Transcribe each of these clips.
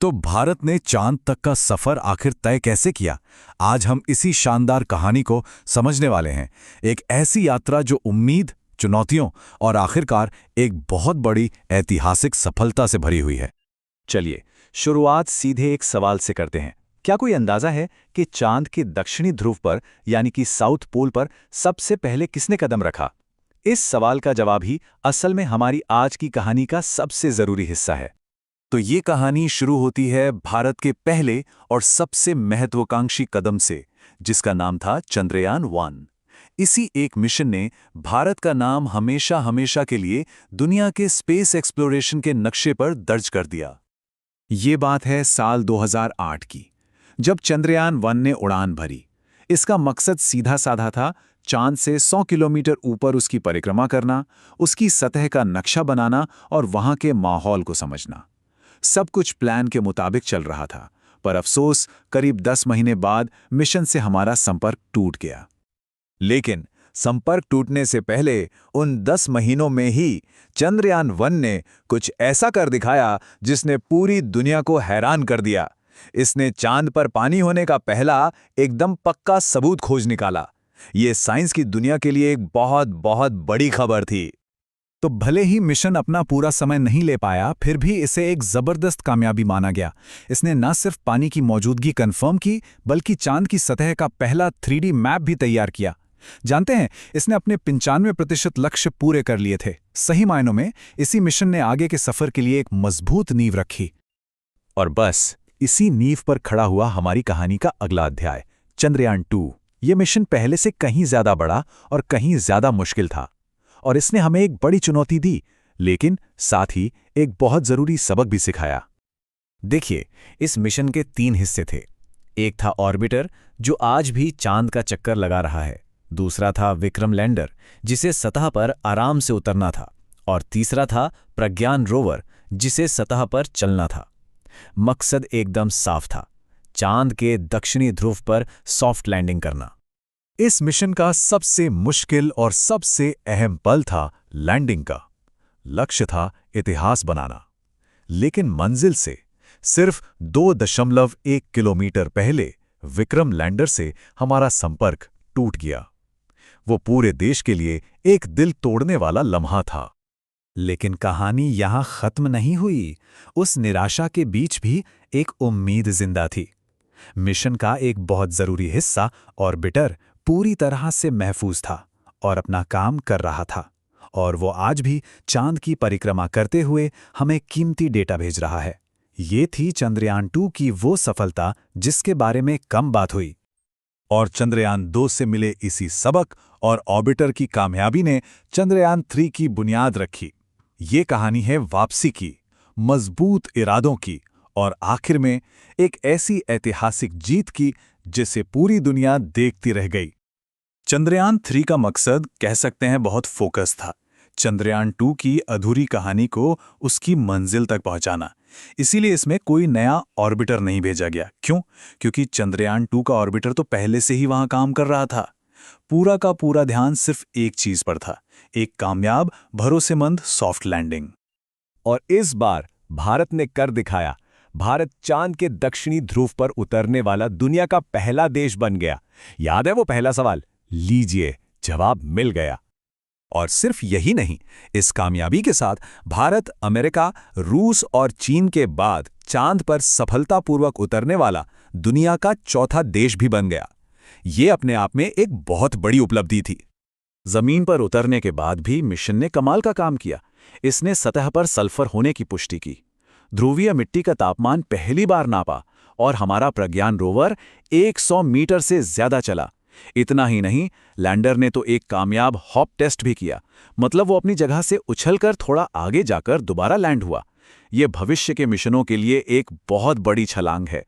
तो भारत ने चांद तक का सफर आखिर तय कैसे किया? आज हम इसी शानदार कहानी को समझने वाले हैं। एक ऐसी यात्रा जो उम्मीद, चुनौतियों और आखिरकार एक बहुत बड़ी ऐतिहासिक सफलता से भरी हुई है। चलिए, शुरुआत सीधे एक सवाल से करते हैं। क्या कोई अंदाजा है कि चांद के दक्षिणी ध्रुव पर यानी कि साउथ पोल पर सबसे पहले किसने कदम रखा? इस सवाल का जवाब ही असल में हमारी आज की कहानी का सबसे जरूरी हिस्सा है। तो ये कहानी शुरू होती है भारत के पहले और सबसे महत्वाकांक्षी कदम से, जिसका नाम था चंद्रयान-1। इसी एक मिशन ने भारत का नाम हमेशा हमेशा के लिए दुनिया के स्पेस एक्सप्लोरेशन के नक्शे पर दर्ज कर दिया। ये बात है साल 2008 की, जब चंद्रयान-1 ने उड़ान भरी। इसका मकसद सीधा साधा था, चांद से 100 किलोमीटर ऊपर उसकी परिक्रमा करना, उसकी सतह का नक्शा बनाना और वहां के माहौल को समझना। सब कुछ प्लान के मुताबिक चल रहा था, पर अफसोस करीब 10 महीने बाद मिशन से हमारा संपर्क टूट गया। लेकिन संपर्क टूटने से पहले उन 10 महीनों में ही चंद्रयान-1 ने कुछ ऐसा कर दिखाया जिसने पूरी दुनिया को हैरान कर दिया। इसने चांद पर पानी होने का पहला एकदम पक्का सबूत खोज निकाला। ये साइंस की दुनिया के लिए एक बहुत बहुत बड़ी खबर थी। तो भले ही मिशन अपना पूरा समय नहीं ले पाया, फिर भी इसे एक जबरदस्त कामयाबी माना गया। इसने न सिर्फ पानी की मौजूदगी कंफर्म की, बल्कि चांद की सतह का पहला 3D मैप भी तैयार किया। जानते हैं, इसने अपने 95% लक्ष्य पूरे कर लिए थे। सही मायनों में इसी मिशन ने आगे के सफर के लिए एक मजबूत नींव रखी। और बस इसी नींव पर खड़ा हुआ हमारी कहानी का अगला अध्याय, चंद्रयान-2। ये मिशन पहले से कहीं ज्यादा बड़ा और कहीं ज्यादा मुश्किल था, और इसने हमें एक बड़ी चुनौती दी, लेकिन साथ ही एक बहुत जरूरी सबक भी सिखाया। देखिए, इस मिशन के 3 हिस्से थे। एक था ऑर्बिटर, जो आज भी चांद का चक्कर लगा रहा है। दूसरा था विक्रम लैंडर, जिसे सतह पर आराम से उतरना था। और तीसरा था प्रज्ञान रोवर, जिसे सतह पर चलना था। मकसद एकदम साफ था, चांद के दक्षिणी ध्रुव पर सॉफ्ट लैंडिंग करना। इस मिशन का सबसे मुश्किल और सबसे अहम पल था लैंडिंग का। लक्ष्य था इतिहास बनाना, लेकिन मंजिल से सिर्फ 2.1 किलोमीटर पहले विक्रम लैंडर से हमारा संपर्क टूट गया। वो पूरे देश के लिए एक दिल तोड़ने वाला लम्हा था। लेकिन कहानी यहां खत्म नहीं हुई। उस निराशा के बीच भी एक उम्मीद जिंदा थी। मिशन का एक बहुत जरूरी हिस्सा, ऑर्बिटर, पूरी तरह से महफूज था और अपना काम कर रहा था। और वो आज भी चांद की परिक्रमा करते हुए हमें कीमती डेटा भेज रहा है। ये थी चंद्रयान-2 की वो सफलता जिसके बारे में कम बात हुई। और चंद्रयान-2 से मिले इसी सबक और ऑर्बिटर की कामयाबी ने चंद्रयान-3 की बुनियाद रखी। ये कहानी है वापसी की, मजबूत इरादों की और आखिर में एक ऐसी ऐतिहासिक जीत की जिसे पूरी दुनिया देखती रह गई। चंद्रयान-3 का मकसद कह सकते हैं बहुत फोकस था। चंद्रयान-2 की अधूरी कहानी को उसकी मंजिल तक पहुंचाना। इसीलिए इसमें कोई नया ऑर्बिटर नहीं भेजा गया। क्यों? क्योंकि चंद्रयान-2 का ऑर्बिटर तो पहले से ही वहां काम कर रहा था। पूरा का पूरा ध्यान सिर्फ एक चीज पर था, एक कामयाब, भरोसेमंद सॉफ्ट लैंडिंग। और इस बार भारत ने कर दिखाया। भारत चांद के दक्षिणी ध्रुव पर उतरने वाला दुनिया का पहला देश बन गया। याद है वो पहला सवाल? लीजिए, जवाब मिल गया। और सिर्फ यही नहीं, इस कामयाबी के साथ भारत, अमेरिका, रूस और चीन के बाद चांद पर सफलतापूर्वक उतरने वाला दुनिया का चौथा देश भी बन गया। ये अपने आप में एक बहुत बड़ी उपलब्धि थी। जमीन पर उतरने के बाद भी मिशन ने कमाल का काम किया। इसने सतह पर सल्फर होने की पुष्टि की, ध्रुवीय मिट्टी का तापमान पहली बार नापा और हमारा प्रज्ञान रोवर 100 मीटर से ज्यादा चला। इतना ही नहीं, लैंडर ने तो एक कामयाब हॉप टेस्ट भी किया। मतलब वो अपनी जगह से उछलकर थोड़ा आगे जाकर दोबारा लैंड हुआ। ये भविष्य के मिशनों के लिए एक बहुत बड़ी छलांग है।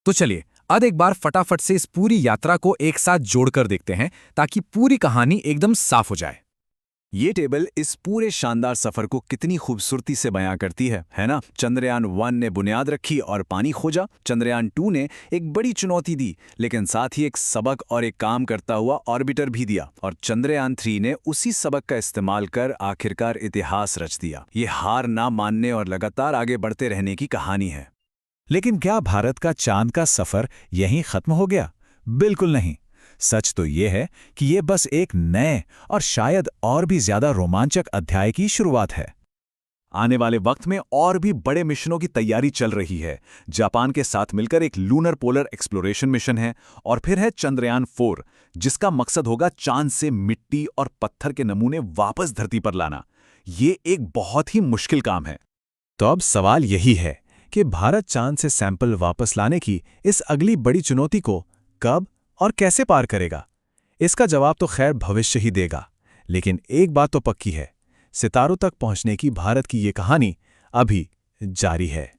तो चलिए, अब एक बार फटाफट से इस पूरी यात्रा को एक साथ जोड़कर देखते हैं, ताकि पूरी कहानी एकदम साफ हो जाए। ये टेबल इस पूरे शानदार सफर को कितनी खूबसूरती से बयां करती है ना? चंद्रयान-1 ने बुनियाद रखी और पानी खोजा। चंद्रयान-2 ने एक बड़ी चुनौती दी, लेकिन साथ ही एक सबक और एक काम करता हुआ ऑर्बिटर भी दिया। और चंद्रयान-3 ने उसी सबक का इस्तेमाल कर आखिरकार इतिहास रच दिया। ये हार ना मानने और लगातार आगे बढ़ते रहने की कहानी है। लेकिन क्या भारत का चांद का सफर यहीं खत्म हो गया? बिल्कुल नहीं। सच तो ये है कि ये बस एक नए और शायद और भी ज्यादा रोमांचक अध्याय की शुरुआत है। आने वाले वक्त में और भी बड़े मिशनों की तैयारी चल रही है। जापान के साथ मिलकर एक लूनर पोलर एक्सप्लोरेशन मिशन है, और फिर है चंद्रयान 4, जिसका मकसद होगा चांद से मिट्टी और पत्थर के नमूने वापस धरती पर लाना। ये एक बहुत ही मुश्किल काम है। तो अब सवाल यही है कि भारत चांद से सैंपल वापस लाने की इस अगली बड़ी चुनौती को कब और कैसे पार करेगा? इसका जवाब तो खैर भविष्य ही देगा। लेकिन एक बात तो पक्की है, सितारों तक पहुंचने की भारत की ये कहानी अभी जारी है।